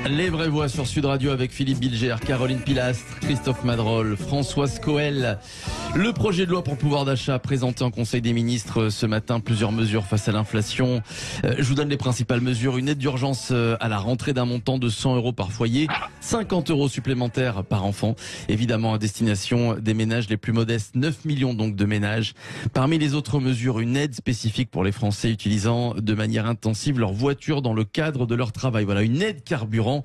Les vraies voix sur Sud Radio avec Philippe Bilger, Caroline Pilastre, Christophe Madrol, Françoise Coel. Le projet de loi pour le pouvoir d'achat présenté en Conseil des ministres ce matin, plusieurs mesures face à l'inflation. Je vous donne les principales mesures. Une aide d'urgence à la rentrée d'un montant de 100 € par foyer, 50 € supplémentaires par enfant, évidemment à destination des ménages les plus modestes, 9 millions donc de ménages. Parmi les autres mesures, une aide spécifique pour les Français utilisant de manière intensive leur voiture dans le cadre de leur travail. Voilà, une aide carburant.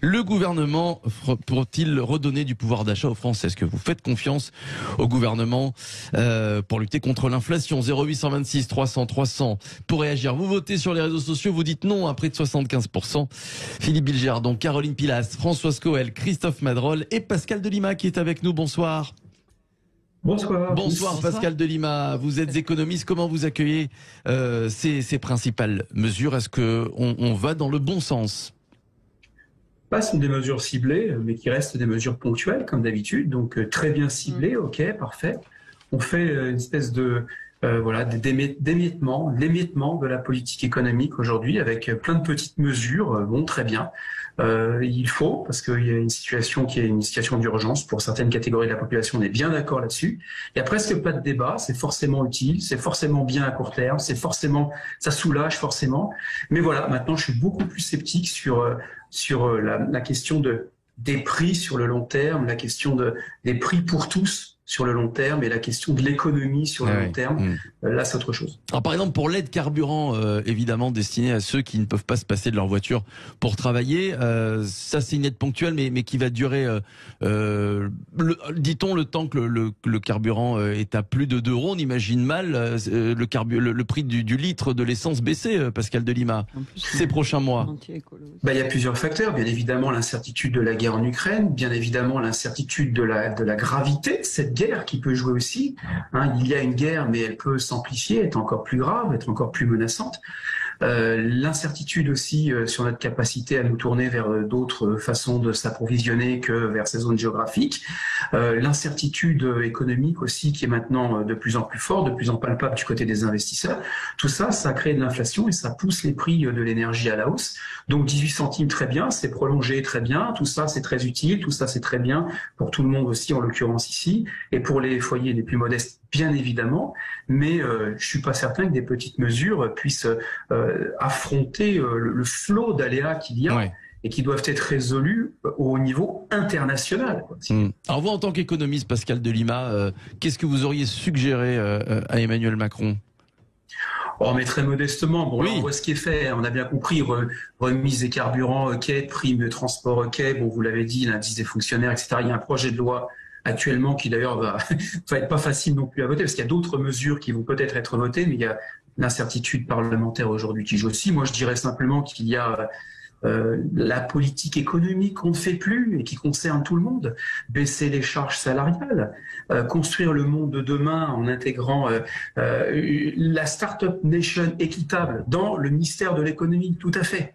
Le gouvernement pourra-t-il redonner du pouvoir d'achat aux Français? Est-ce que vous faites confiance au gouvernement pour lutter contre l'inflation? 0826 300 300 pour réagir. Vous votez sur les réseaux sociaux, vous dites non à près de 75%. Philippe Bilger, donc Caroline Pilastre, Françoise Coel, Christophe Madrol et Pascal Delima qui est avec nous. Bonsoir. Bonsoir. Bonsoir Pascal Delima, vous êtes économiste, comment vous accueillez ces principales mesures? Est-ce qu'on va dans le bon sens? Ce sont des mesures ciblées, mais qui restent des mesures ponctuelles, comme d'habitude. Donc, très bien ciblées, ok, parfait. On fait une espèce de d'émiettement de la politique économique aujourd'hui, avec plein de petites mesures. Bon, très bien. Il faut, parce qu'il y a une situation qui est une situation d'urgence pour certaines catégories de la population, on est bien d'accord là-dessus. Il y a presque pas de débat, c'est forcément utile, c'est forcément bien à court terme, ça soulage forcément. Mais voilà, maintenant je suis beaucoup plus sceptique sur la question des prix sur le long terme, la question des prix pour tous sur le long terme et la question de l'économie sur le long terme. Là, c'est autre chose. Alors, par exemple, pour l'aide carburant, évidemment destinée à ceux qui ne peuvent pas se passer de leur voiture pour travailler, ça c'est une aide ponctuelle, mais qui va durer, dit-on, le temps que le carburant est à plus de 2 €. On imagine mal le prix du litre de l'essence baisser, Pascal Delima, ces prochains mois. Il y a plusieurs facteurs. Bien évidemment, l'incertitude de la guerre en Ukraine, bien évidemment, l'incertitude de la gravité de cette guerre qui peut jouer aussi. Il y a une guerre, mais elle peut s'amplifier, être encore plus grave, être encore plus menaçante. L'incertitude aussi sur notre capacité à nous tourner vers d'autres façons de s'approvisionner que vers ces zones géographiques. L'incertitude économique aussi qui est maintenant de plus en plus forte, de plus en palpable du côté des investisseurs. Tout ça, ça crée de l'inflation et ça pousse les prix de l'énergie à la hausse. Donc 18 centimes, très bien, c'est prolongé, très bien. Tout ça, c'est très utile. Tout ça, c'est très bien pour tout le monde aussi, en l'occurrence ici. Et pour les foyers les plus modestes, bien évidemment. Mais je suis pas certain que des petites mesures puissent affronter le flot d'aléas qu'il y a et qui doivent être résolus au niveau international. Alors vous, en tant qu'économiste, Pascal Delima, qu'est-ce que vous auriez suggéré à Emmanuel Macron? Mais très modestement, là, on voit ce qui est fait. On a bien compris, remise des carburants, ok, prime de transport, ok. Bon, vous l'avez dit, l'indice des fonctionnaires, etc. Il y a un projet de loi actuellement qui d'ailleurs va être pas facile non plus à voter parce qu'il y a d'autres mesures qui vont peut-être être votées, mais il y a l'incertitude parlementaire aujourd'hui qui joue aussi. Moi, je dirais simplement qu'il y a la politique économique qu'on ne fait plus et qui concerne tout le monde, baisser les charges salariales, construire le monde de demain en intégrant la Startup Nation équitable dans le ministère de l'économie, tout à fait,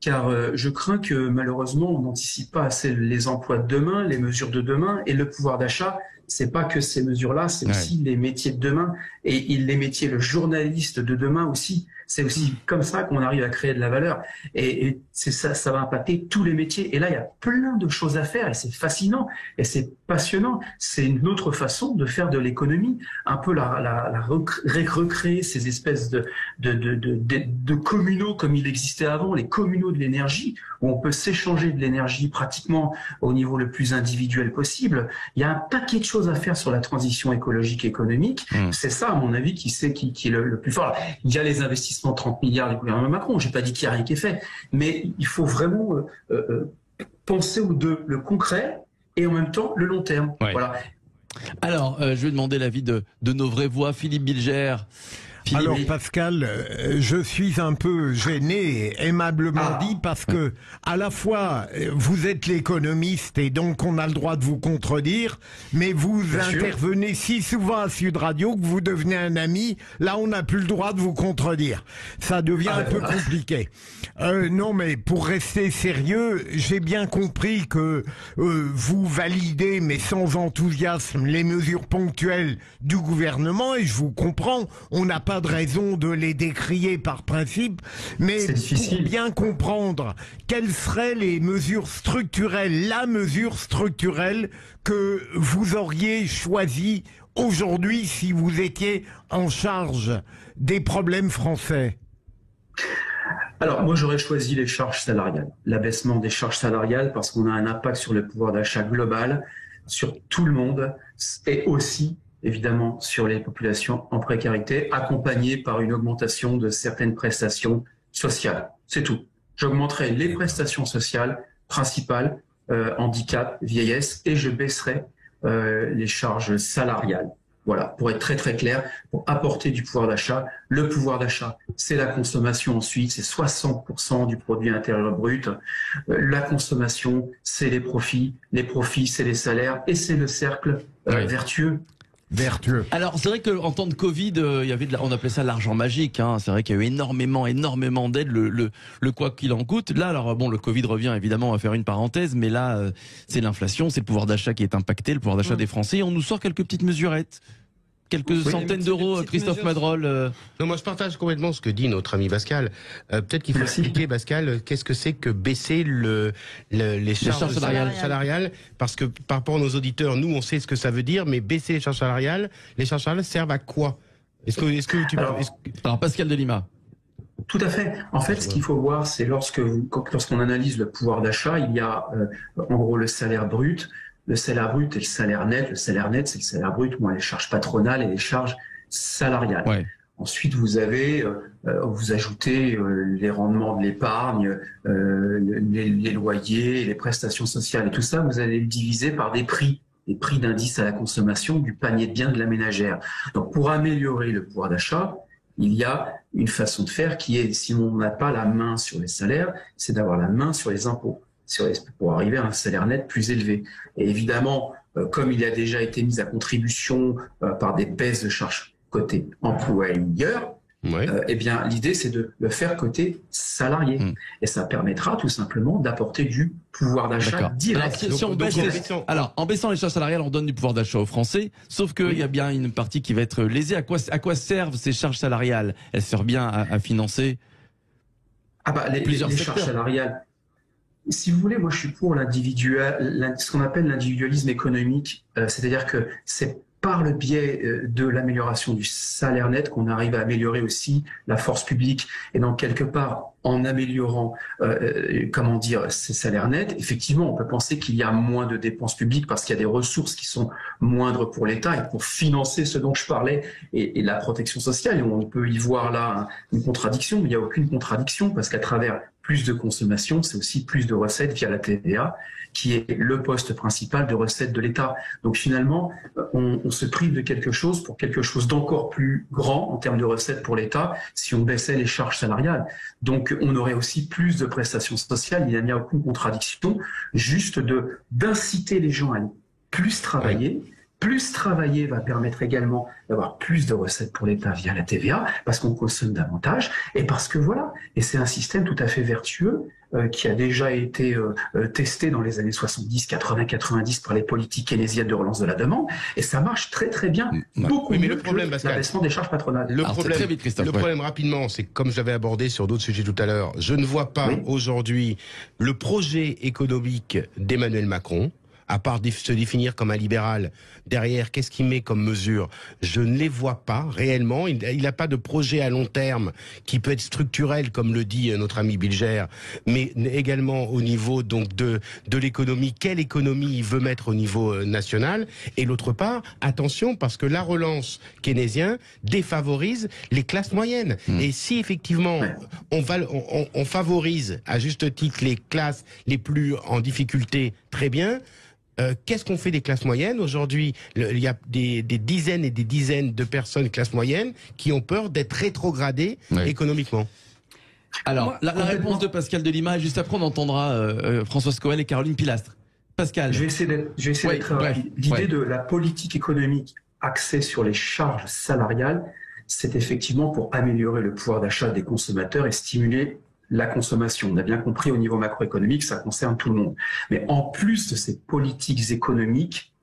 car je crains que malheureusement on n'anticipe pas assez les emplois de demain, les mesures de demain et le pouvoir d'achat. C'est pas que ces mesures-là, c'est aussi les métiers de demain et les métiers, le journaliste de demain aussi. C'est aussi comme ça qu'on arrive à créer de la valeur. Et c'est ça, ça va impacter tous les métiers. Et là, il y a plein de choses à faire et c'est fascinant et c'est passionnant. C'est une autre façon de faire de l'économie, un peu recréer ces espèces de communaux comme il existait avant, les communaux de l'énergie, où on peut s'échanger de l'énergie pratiquement au niveau le plus individuel possible. Il y a un paquet de choses à faire sur la transition écologique et économique. C'est ça, à mon avis, qui est le plus fort. Il y a les investissements 30 milliards du gouvernement Macron. J'ai pas dit qu'il n'y a rien qui est fait, mais il faut vraiment penser aux deux, le concret et en même temps le long terme. Voilà. Alors, je vais demander l'avis de nos vraies voix. Philippe Bilger. Alors Pascal, je suis un peu gêné, aimablement dit, parce que à la fois vous êtes l'économiste et donc on a le droit de vous contredire, mais vous intervenez si souvent à Sud Radio que vous devenez un ami. Là, on n'a plus le droit de vous contredire. Ça devient un peu compliqué. Non, mais pour rester sérieux, j'ai bien compris que vous validez, mais sans enthousiasme, les mesures ponctuelles du gouvernement, et je vous comprends. On n'a pas pas de raison de les décrier par principe, mais pour bien comprendre quelles seraient les mesures structurelles, la mesure structurelle que vous auriez choisie aujourd'hui si vous étiez en charge des problèmes français. Alors, moi, j'aurais choisi les charges salariales, l'abaissement des charges salariales, parce qu'on a un impact sur le pouvoir d'achat global, sur tout le monde, et aussi, évidemment, sur les populations en précarité, accompagnées par une augmentation de certaines prestations sociales. C'est tout. J'augmenterai les prestations sociales principales, handicap, vieillesse, et je baisserai les charges salariales. Voilà, pour être très très clair, pour apporter du pouvoir d'achat. Le pouvoir d'achat, c'est la consommation ensuite, c'est 60% du produit intérieur brut. La consommation, c'est les profits, c'est les salaires, et c'est le cercle vertueux. Alors c'est vrai qu'en temps de Covid, il y avait on appelait ça l'argent magique. Hein. C'est vrai qu'il y a eu énormément d'aides, le quoi qu'il en coûte. Là, alors bon, le Covid revient évidemment, on va faire une parenthèse, mais là, c'est l'inflation, c'est le pouvoir d'achat qui est impacté, le pouvoir d'achat des Français. Et on nous sort quelques petites mesurettes. Quelques centaines d'euros, Christophe Madrol. Non, moi je partage complètement ce que dit notre ami Pascal. Peut-être qu'il faut expliquer, Pascal, qu'est-ce que c'est que baisser les charges salariales, parce que par rapport à nos auditeurs, nous on sait ce que ça veut dire, mais baisser les charges salariales servent à quoi? Alors Pascal de Lima. Tout à fait. En fait, ce qu'il faut voir, c'est lorsqu'on analyse le pouvoir d'achat, il y a en gros le salaire brut. Le salaire brut et le salaire net. Le salaire net, c'est le salaire brut, moins les charges patronales et les charges salariales. Ouais. Ensuite, vous ajoutez les rendements de l'épargne, les loyers, les prestations sociales et tout ça, vous allez le diviser par des prix d'indice à la consommation du panier de biens de la ménagère. Donc, pour améliorer le pouvoir d'achat, il y a une façon de faire qui est, si on n'a pas la main sur les salaires, c'est d'avoir la main sur les impôts. Pour arriver à un salaire net plus élevé. Et évidemment, comme il a déjà été mis à contribution par des baisses de charges côté employeur, eh bien l'idée c'est de le faire côté salarié. Et ça permettra tout simplement d'apporter du pouvoir d'achat direct. Alors, en baissant les charges salariales, on donne du pouvoir d'achat aux Français, sauf qu'il y a bien une partie qui va être lésée. À quoi servent ces charges salariales? Elles servent bien à financer les charges salariales. Si vous voulez, moi je suis pour ce qu'on appelle l'individualisme économique, c'est-à-dire que c'est par le biais de l'amélioration du salaire net qu'on arrive à améliorer aussi la force publique. Et donc quelque part, en améliorant ces salaires nets, effectivement, on peut penser qu'il y a moins de dépenses publiques parce qu'il y a des ressources qui sont moindres pour l'État et pour financer ce dont je parlais et la protection sociale. Et on peut y voir là une contradiction, mais il n'y a aucune contradiction parce qu'à travers plus de consommation, c'est aussi plus de recettes via la TVA, qui est le poste principal de recettes de l'État. Donc finalement, on se prive de quelque chose pour quelque chose d'encore plus grand en termes de recettes pour l'État si on baissait les charges salariales. Donc on aurait aussi plus de prestations sociales, il n'y a aucune contradiction, juste d'inciter les gens à plus travailler. Plus travailler va permettre également d'avoir plus de recettes pour l'État via la TVA, parce qu'on consomme davantage, et parce que voilà, et c'est un système tout à fait vertueux qui a déjà été testé dans les années 70, 80, 90 par les politiques keynésiennes de relance de la demande, et ça marche très très bien, beaucoup mieux que l'abaissement des charges patronales. Le problème rapidement, c'est comme j'avais abordé sur d'autres sujets tout à l'heure, je ne vois pas aujourd'hui le projet économique d'Emmanuel Macron, à part se définir comme un libéral, derrière, qu'est-ce qu'il met comme mesure? Je ne les vois pas réellement. Il n'a pas de projet à long terme qui peut être structurel, comme le dit notre ami Bilger, mais également au niveau donc de l'économie. Quelle économie il veut mettre au niveau national? Et l'autre part, attention, parce que la relance keynésienne défavorise les classes moyennes. Et si effectivement on favorise à juste titre les classes les plus en difficulté, très bien. Qu'est-ce qu'on fait des classes moyennes? Aujourd'hui, il y a des dizaines et des dizaines de personnes classe moyenne qui ont peur d'être rétrogradées économiquement. Alors, la réponse de Pascal de Lima, juste après on entendra Françoise Coel et Caroline Pilastre. Pascal. Je vais essayer d'être rapide. L'idée de la politique économique axée sur les charges salariales, c'est effectivement pour améliorer le pouvoir d'achat des consommateurs et stimuler la consommation. On a bien compris au niveau macroéconomique, ça concerne tout le monde. Mais en plus de ces politiques économiques,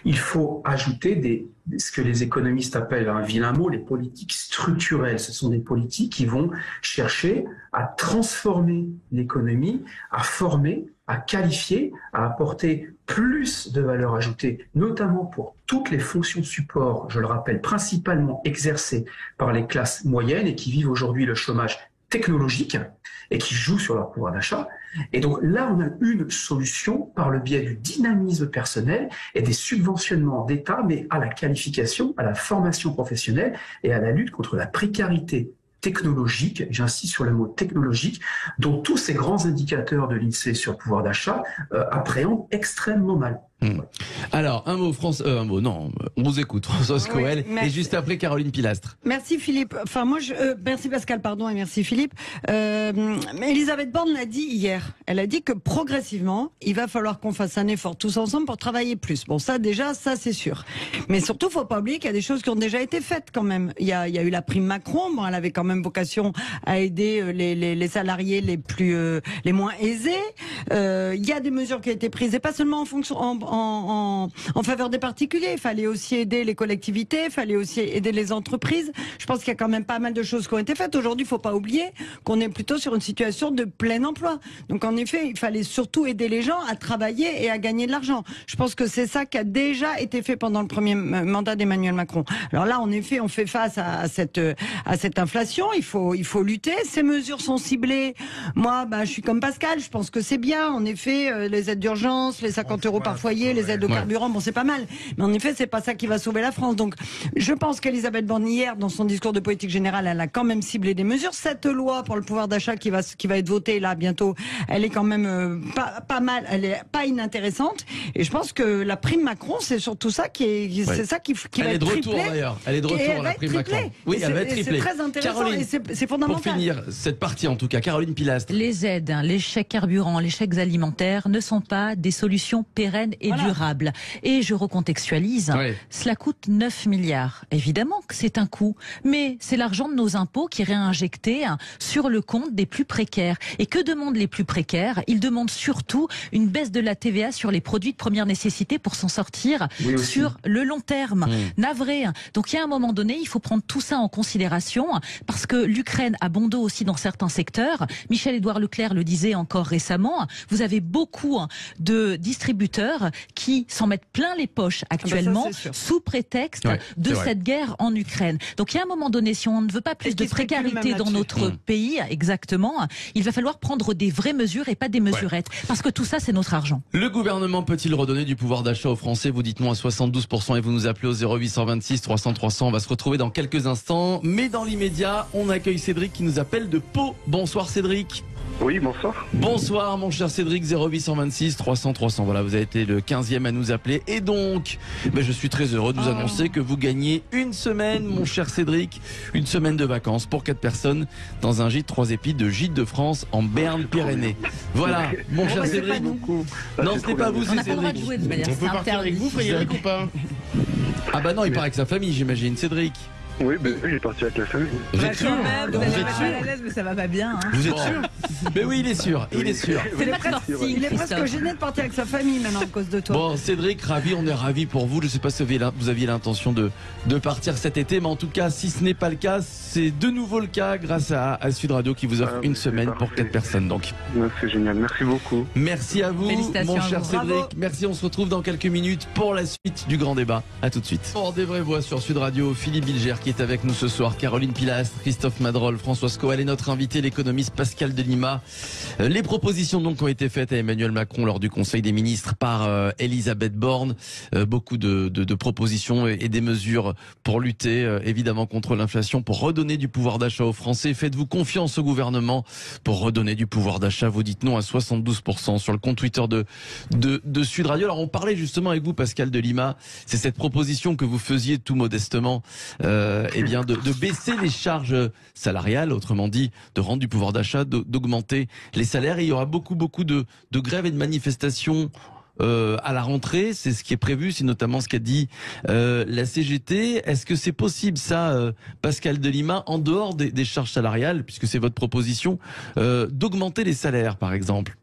Il faut ajouter ce que les économistes appellent un vilain mot, les politiques structurelles. Ce sont des politiques qui vont chercher à transformer l'économie, à former, à qualifier, à apporter plus de valeur ajoutée, notamment pour toutes les fonctions support, je le rappelle, principalement exercées par les classes moyennes et qui vivent aujourd'hui le chômage technologique et qui jouent sur leur pouvoir d'achat. Et donc là, on a une solution par le biais du dynamisme personnel et des subventionnements d'État, mais à la qualification, à la formation professionnelle et à la lutte contre la précarité technologique, j'insiste sur le mot technologique, dont tous ces grands indicateurs de l'INSEE sur le pouvoir d'achat appréhendent extrêmement mal. Alors, un mot, on vous écoute, Françoise Coel, et juste après Caroline Pilastre. Merci Philippe, merci Pascal, pardon, et merci Philippe. Elisabeth Borne l'a dit hier, elle a dit que progressivement, il va falloir qu'on fasse un effort tous ensemble pour travailler plus. Bon, ça c'est sûr. Mais surtout, faut pas oublier qu'il y a des choses qui ont déjà été faites quand même. Il y a eu la prime Macron, bon, elle avait quand même vocation à aider les salariés les moins aisés. Il y a des mesures qui ont été prises, et pas seulement en faveur des particuliers. Il fallait aussi aider les collectivités, il fallait aussi aider les entreprises. Je pense qu'il y a quand même pas mal de choses qui ont été faites. Aujourd'hui, il ne faut pas oublier qu'on est plutôt sur une situation de plein emploi. Donc en effet, il fallait surtout aider les gens à travailler et à gagner de l'argent. Je pense que c'est ça qui a déjà été fait pendant le premier mandat d'Emmanuel Macron. Alors là, en effet, on fait face à cette inflation. Il faut lutter. Ces mesures sont ciblées. Moi, je suis comme Pascal. Je pense que c'est bien. En effet, les aides d'urgence, les 50 € par foyer, les aides au carburant, bon, c'est pas mal. Mais en effet, c'est pas ça qui va sauver la France. Donc, je pense qu'Elisabeth Borne, hier, dans son discours de politique générale, elle a quand même ciblé des mesures. Cette loi pour le pouvoir d'achat qui va être votée là bientôt, elle est quand même pas mal, elle est pas inintéressante. Et je pense que la prime Macron, c'est surtout ça c'est ça qui va être triplé. Elle est de retour d'ailleurs. Elle est de retour, la prime Macron. Oui, elle va être triplée. C'est très intéressant. Caroline, et c'est fondamental. pour finir cette partie, en tout cas, Caroline Pilastre. Les aides, les chèques carburant, les chèques alimentaires ne sont pas des solutions pérennes et durables. Et je recontextualise, cela coûte 9 milliards. Évidemment que c'est un coût, mais c'est l'argent de nos impôts qui est réinjecté sur le compte des plus précaires. Et que demandent les plus précaires? Ils demandent surtout une baisse de la TVA sur les produits de première nécessité pour s'en sortir sur le long terme. Navré. Donc il y a un moment donné, il faut prendre tout ça en considération parce que l'Ukraine a bon dos aussi dans certains secteurs. Michel-Édouard Leclerc le disait encore récemment, vous avez beaucoup de distributeurs qui s'en mettent plein les poches actuellement sous prétexte de cette guerre en Ukraine. Donc il y a un moment donné, si on ne veut pas plus de précarité dans notre pays, exactement, il va falloir prendre des vraies mesures et pas des mesurettes. Parce que tout ça, c'est notre argent. Le gouvernement peut-il redonner du pouvoir d'achat aux Français? Vous dites non à 72% et vous nous appelez au 0826 300 300. On va se retrouver dans quelques instants. Mais dans l'immédiat, on accueille Cédric qui nous appelle de Pau. Bonsoir Cédric. Oui, bonsoir. Bonsoir mon cher Cédric, 0826 300 300. Voilà, vous avez été le 15e à nous appeler. Et donc, je suis très heureux de vous annoncer que vous gagnez une semaine, mon cher Cédric, une semaine de vacances pour 4 personnes dans un gîte 3 épis de Gîte de France en Berne-Pyrénées. Voilà, mon cher Cédric. Non, ce n'est pas vous, c'est Cédric. On peut partir avec vous, Frédéric, ou pas? Ah bah non, il part avec sa famille, j'imagine. Cédric. Oui, j'ai parti avec la famille. Vous êtes sûr? Vous êtes mal à l'aise, mais ça va pas bien. Vous êtes sûr? Mais oui, il est sûr, il est sûr. Il est presque gêné de partir avec sa famille maintenant à cause de toi. Bon, Cédric, ravi, on est ravis pour vous. Je ne sais pas si vous aviez l'intention de partir cet été, mais en tout cas, si ce n'est pas le cas, c'est de nouveau le cas grâce à Sud Radio qui vous offre une semaine pour 4 personnes. Donc. C'est génial, merci beaucoup. Merci à vous, mon cher Cédric. Bravo. Merci, on se retrouve dans quelques minutes pour la suite du grand débat. À tout de suite. Pour des vraies voix sur Sud Radio, Philippe Bilger qui est avec nous ce soir, Caroline Pilastre, Christophe Madrol, Françoise Coel et notre invité, l'économiste Pascal Delima. Les propositions donc ont été faites à Emmanuel Macron lors du Conseil des ministres par Elisabeth Borne. Beaucoup de propositions et des mesures pour lutter évidemment contre l'inflation, pour redonner du pouvoir d'achat aux Français. Faites-vous confiance au gouvernement pour redonner du pouvoir d'achat? Vous dites non à 72% sur le compte Twitter de Sud Radio. Alors on parlait justement avec vous, Pascal Delima, c'est cette proposition que vous faisiez tout modestement, de baisser les charges salariales, autrement dit, de rendre du pouvoir d'achat, d'augmenter les salaires. Et il y aura beaucoup de grèves et de manifestations à la rentrée. C'est ce qui est prévu, c'est notamment ce qu'a dit la CGT. Est-ce que c'est possible ça, Pascal Delima, en dehors des charges salariales, puisque c'est votre proposition, d'augmenter les salaires, par exemple?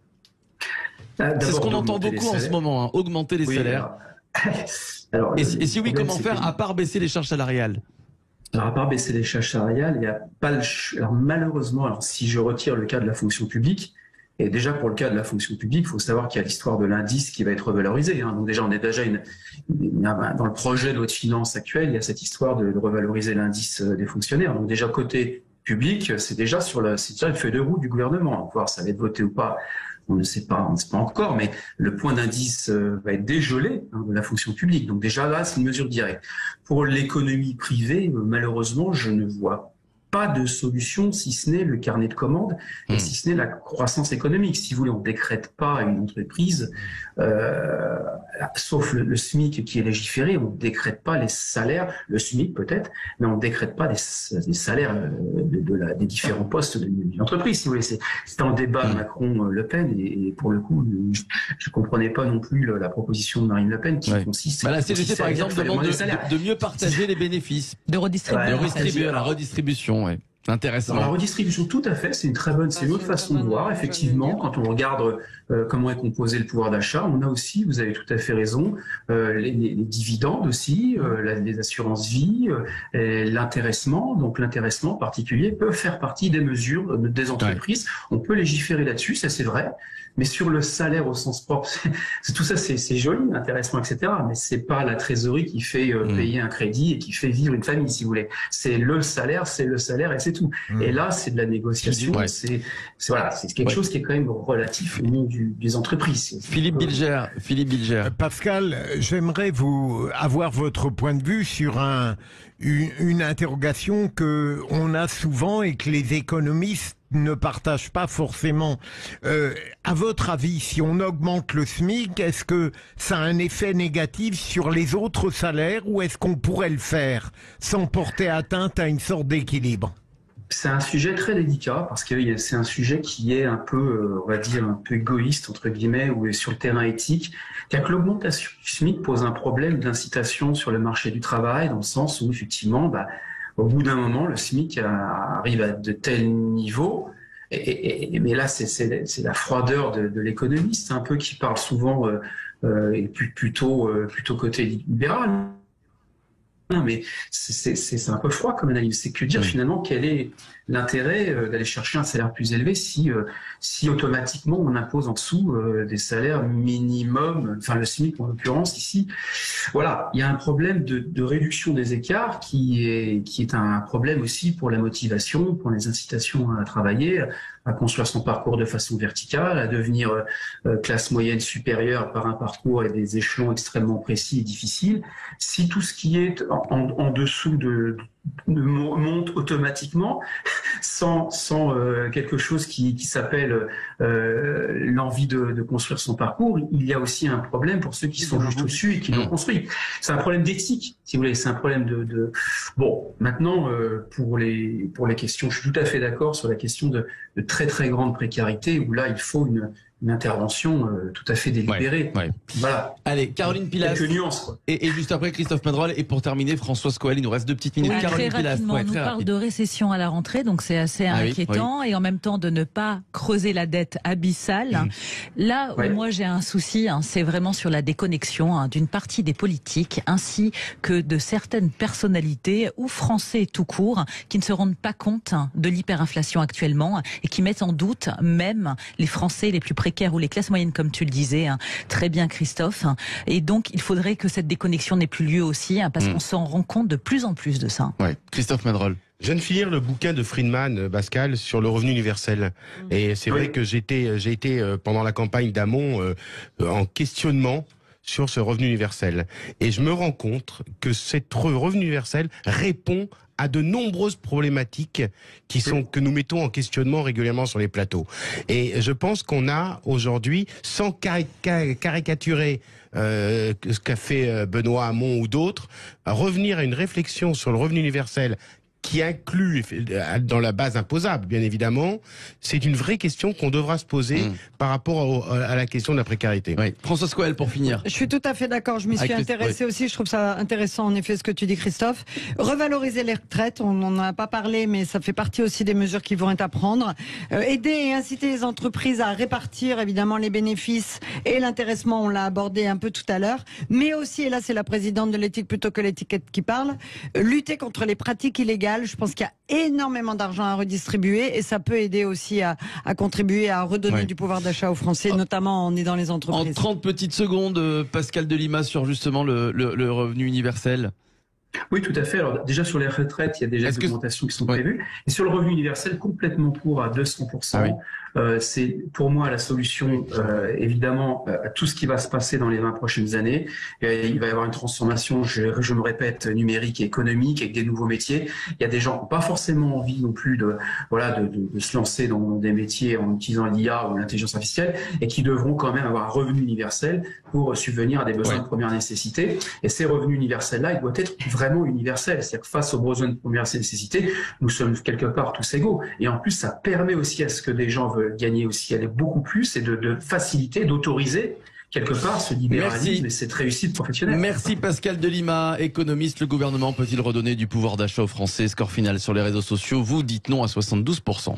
C'est ce qu'on entend beaucoup en ce moment, augmenter les salaires. Alors, et si oui, comment faire à part baisser les charges salariales? Alors, à part baisser les charges salariales, il n'y a pas alors, malheureusement, si je retire le cas de la fonction publique, et déjà pour le cas de la fonction publique, il faut savoir qu'il y a l'histoire de l'indice qui va être revalorisé. Donc déjà, on est déjà dans le projet de loi de finances actuel, il y a cette histoire de revaloriser l'indice des fonctionnaires. Donc déjà côté public, c'est déjà une feuille de route du gouvernement. Donc, voir si ça va être voté ou pas, on ne sait pas encore, mais le point d'indice va être dégelé de la fonction publique. Donc déjà là, c'est une mesure directe. Pour l'économie privée, malheureusement, je ne vois pas de solution si ce n'est le carnet de commandes et si ce n'est la croissance économique. Si vous voulez, on ne décrète pas une entreprise, sauf le SMIC qui est légiféré, on ne décrète pas les salaires, le SMIC peut-être, mais on ne décrète pas les salaires des différents postes de l'entreprise. Si vous voulez, c'était en débat Macron-Le Pen et pour le coup, je ne comprenais pas non plus la proposition de Marine Le Pen qui consiste. La CGT par exemple demande de mieux partager les bénéfices, de redistribuer, la redistribution. Ouais. Intéressant. Alors, la redistribution, tout à fait, c'est une autre façon de voir. Effectivement, quand on regarde comment est composé le pouvoir d'achat, on a aussi, vous avez tout à fait raison, les dividendes aussi, les assurances vie, l'intéressement. Donc l'intéressement en particulier peut faire partie des mesures des entreprises. On peut légiférer là-dessus, ça c'est vrai. Mais sur le salaire au sens propre, tout ça c'est joli, l'intéressement, etc. Mais c'est pas la trésorerie qui fait payer un crédit et qui fait vivre une famille, si vous voulez. C'est le salaire et c'est tout. Et là, c'est de la négociation. C'est quelque chose qui est quand même relatif au monde des entreprises. Philippe Bilger. Pascal, j'aimerais avoir votre point de vue sur une interrogation que on a souvent et que les économistes ne partagent pas forcément. À votre avis, si on augmente le SMIC, est-ce que ça a un effet négatif sur les autres salaires ou est-ce qu'on pourrait le faire sans porter atteinte à une sorte d'équilibre? C'est un sujet très délicat parce que c'est un sujet qui est un peu, on va dire, un peu égoïste, entre guillemets, ou sur le terrain éthique. C'est-à-dire que l'augmentation du SMIC pose un problème d'incitation sur le marché du travail, dans le sens où, effectivement, au bout d'un moment, le SMIC arrive à de tels niveaux. Mais là, c'est la froideur de l'économiste, un peu qui parle souvent et plutôt côté libéral. Non, mais c'est un peu froid comme analyse. C'est que dire finalement quel est l'intérêt d'aller chercher un salaire plus élevé si automatiquement on impose en dessous des salaires minimum, enfin le SMIC en l'occurrence ici. Voilà, il y a un problème de réduction des écarts qui est un problème aussi pour la motivation, pour les incitations à travailler, à construire son parcours de façon verticale, à devenir classe moyenne supérieure par un parcours et des échelons extrêmement précis et difficiles. Si tout ce qui est en dessous monte automatiquement sans quelque chose qui s'appelle l'envie de construire son parcours, il y a aussi un problème pour ceux qui sont juste au-dessus et qui l'ont construit. C'est un problème d'éthique, si vous voulez, c'est un problème de... Bon, maintenant, pour les questions, je suis tout à fait d'accord sur la question de très très grande précarité, où là, il faut une intervention tout à fait délibérée. Ouais. Voilà. Allez, Caroline Pilastre. Quelques nuances, quoi. Et juste après, Christophe Madrol. Et pour terminer, Françoise Coel. Il nous reste 2 petites minutes. Oui, Caroline très rapidement, Pilastre. on nous parle de récession à la rentrée, donc c'est assez inquiétant. Et en même temps, de ne pas creuser la dette abyssale. Là où moi j'ai un souci, c'est vraiment sur la déconnexion d'une partie des politiques, ainsi que de certaines personnalités ou Français tout court, qui ne se rendent pas compte de l'hyperinflation actuellement et qui mettent en doute même les Français les plus précaires ou les classes moyennes, comme tu le disais très bien, Christophe. Et donc, il faudrait que cette déconnexion n'ait plus lieu aussi, parce qu'on s'en rend compte de plus en plus de ça. Ouais. Christophe Madrol. Je viens de finir le bouquin de Friedman, Pascal, sur le revenu universel. Et c'est vrai que j'ai été pendant la campagne d'Hamon en questionnement sur ce revenu universel. Et je me rends compte que cet revenu universel répond à de nombreuses problématiques que nous mettons en questionnement régulièrement sur les plateaux. Et je pense qu'on a aujourd'hui, sans caricaturer ce qu'a fait Benoît Hamon ou d'autres, à revenir à une réflexion sur le revenu universel qui inclut dans la base imposable, bien évidemment, c'est une vraie question qu'on devra se poser par rapport à la question de la précarité. Oui. Françoise Coël, pour finir. Je suis tout à fait d'accord, je m'y suis intéressée aussi, je trouve ça intéressant en effet ce que tu dis Christophe. Revaloriser les retraites, on n'en a pas parlé, mais ça fait partie aussi des mesures qui vont être à prendre. Aider et inciter les entreprises à répartir évidemment les bénéfices et l'intéressement, on l'a abordé un peu tout à l'heure, mais aussi, et là c'est la présidente de l'éthique plutôt que l'étiquette qui parle, lutter contre les pratiques illégales. Je pense qu'il y a énormément d'argent à redistribuer et ça peut aider aussi à contribuer à redonner du pouvoir d'achat aux Français, notamment en aidant les entreprises. En 30 petites secondes, Pascal Delima, sur justement le revenu universel. Oui, tout à fait. Alors déjà sur les retraites, il y a déjà des augmentations qui sont prévues. Et sur le revenu universel, complètement pour à 200%. C'est pour moi la solution, évidemment, à tout ce qui va se passer dans les 20 prochaines années. Il va y avoir une transformation, je me répète, numérique et économique avec des nouveaux métiers. Il y a des gens qui n'ont pas forcément envie non plus de se lancer dans des métiers en utilisant l'IA ou l'intelligence artificielle et qui devront quand même avoir un revenu universel pour subvenir à des besoins de première nécessité. Et ces revenus universels-là, ils doivent être vraiment universels. C'est-à-dire que face aux besoins de première nécessité, nous sommes quelque part tous égaux. Et en plus, ça permet aussi à ce que des gens veulent gagner aussi, aller beaucoup plus et de faciliter, d'autoriser quelque part ce libéralisme et cette réussite professionnelle. Merci Pascal Delima, économiste. Le gouvernement peut-il redonner du pouvoir d'achat aux Français? Score final sur les réseaux sociaux. Vous dites non à 72%.